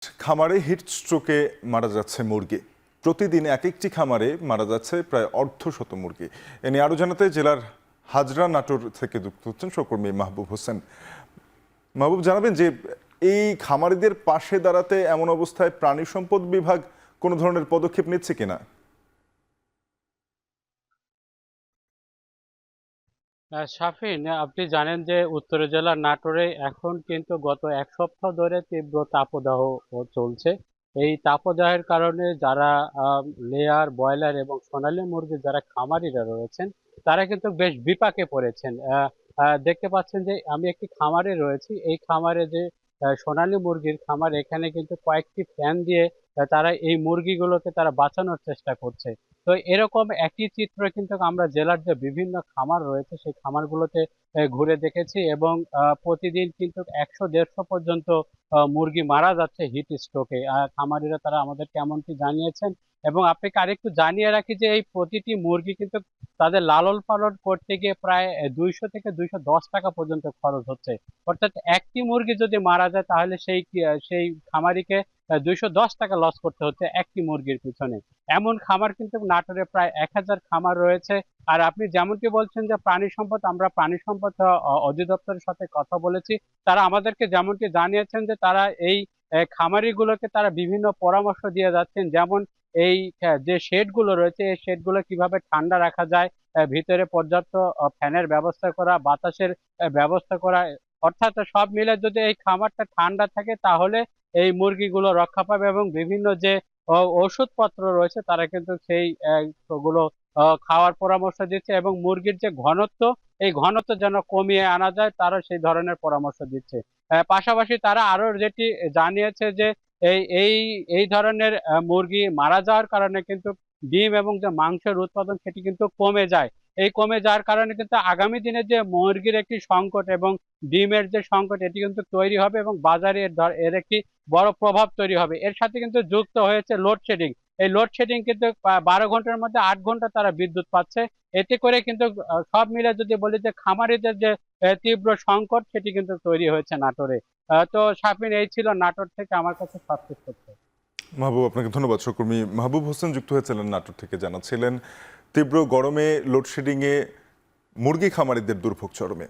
খামারে হিট স্ট্রোকে মারা যাচ্ছে মুরগি। প্রতিদিন এক একটি খামারে মারা যাচ্ছে প্রায় অর্ধশত মুরগি। এ নিয়ে আরো জানাতে জেলার হাজরা নাটোর থেকে যুক্ত হচ্ছেন সহকর্মী মাহবুব হোসেন। মাহবুব, জানাবেন যে এই খামারিদের পাশে দাঁড়াতে এমন অবস্থায় প্রাণী সম্পদ বিভাগ কোনো ধরনের পদক্ষেপ নিচ্ছে কিনা? শাফিন, আপনি জানেন যে উত্তর জেলার নাটোরে এখন কিন্তু গত এক সপ্তাহ ধরে তীব্র তাপদাহ চলছে। এই তাপদাহের কারণে যারা লেয়ার, ব্রয়লার এবং সোনালী মুরগির যারা খামারিরা রয়েছেন তারা কিন্তু বেশ বিপাকে পড়েছেন। দেখতে পাচ্ছেন যে আমি একটি খামারে রয়েছি। এই খামারে যে সোনালী মুরগির খামার, এখানে কিন্তু কয়েকটি ফ্যান দিয়ে তারা এই মুরগিগুলোকে তারা বাঁচানোর চেষ্টা করছে। তো এরকম একই চিত্র কিন্তু আমরা জেলার যে বিভিন্ন খামার রয়েছে সেই খামারগুলোতে ঘুরে দেখেছি, এবং প্রতিদিন কিন্তু 100-150 পর্যন্ত মুরগি মারা যাচ্ছে হিট স্ট্রোকে। খামারিরা তারা আমাদেরকে এমনটি জানিয়েছেন। এবং আপনাকে আরেকটু জানিয়ে রাখি যে এই প্রতিটি মুরগি কিন্তু তাদের লালন পালন করতে গিয়ে প্রায় 200 থেকে 210 টাকা পর্যন্ত খরচ হচ্ছে। অর্থাৎ একটি মুরগি যদি মারা যায় তাহলে সেই খামারিকে 210 টাকা লস করতে হচ্ছে একটি মুরগির পিছনে। এমন খামার কিন্তু নাটোরে প্রায় 1000 খামার রয়েছে। আর আপনি যেমনটি বলছেন যে প্রাণী সম্পদ, আমরা প্রাণী সম্পদ অধিদপ্তরের সাথে কথা বলেছি। তারা আমাদেরকে যেমনটি জানিয়েছেন যে তারা এই খামারিগুলোকে তারা বিভিন্ন পরামর্শ দিয়ে যাচ্ছেন, যেমন এই যে শেড গুলো রয়েছে এই শেড গুলো কিভাবে ঠান্ডা রাখা যায়, ভিতরে পর্যাপ্ত ফ্যানের ব্যবস্থা করা, বাতাসের ব্যবস্থা করা। অর্থাৎ সব মিলে যদি এই খামারটা ঠান্ডা থাকে তাহলে এই মুরগিগুলো রক্ষা পাবে, এবং বিভিন্ন যে ওষুধপত্র রয়েছে তারা কিন্তু সেই ওগুলো খাওয়ার পরামর্শ দিচ্ছে, এবং মুরগির যে ঘনত্ব এই ঘনত্ব যেন কমিয়ে আনা যায় তারা সেই ধরনের পরামর্শ দিচ্ছে। পাশাপাশি তারা আরো যেটি জানিয়েছে যে এই এই এই ধরনের মুরগি মারা যাওয়ার কারণে কিন্তু ডিম এবং যে মাংসের উৎপাদন সেটি কিন্তু কমে যায়। এই কমে যাওয়ার কারণে কিন্তু আগামী দিনে যে মুরগির একটি সংকট এবং ডিমের যে সংকট এটি কিন্তু তৈরি হবে, এবং বাজারে এর একটি বড় প্রভাব তৈরি হবে। এর সাথে কিন্তু যুক্ত হয়েছে লোডশেডিং। এই লোডশেডিং কিন্তু 12 ঘন্টার মধ্যে 8 ঘন্টা তারা বিদ্যুৎ পাচ্ছে। এতে করে কিন্তু সব মিলে যদি বলি যে খামারিদের যে তীব্র সংকট সেটি কিন্তু তৈরি হয়েছে নাটোরে। তো শাফিন, এই ছিল নাটোর থেকে আমার কাছে সবচেয়ে তথ্য। মাহবুব, আপনাকে ধন্যবাদ। সহকর্মী মাহবুব হোসেন যুক্ত হয়েছিলেন নাটোর থেকে, জানাচ্ছিলেন তীব্র গরমে লোডশেডিংয়ে মুরগি খামারিদের দুর্ভোগ চরমে।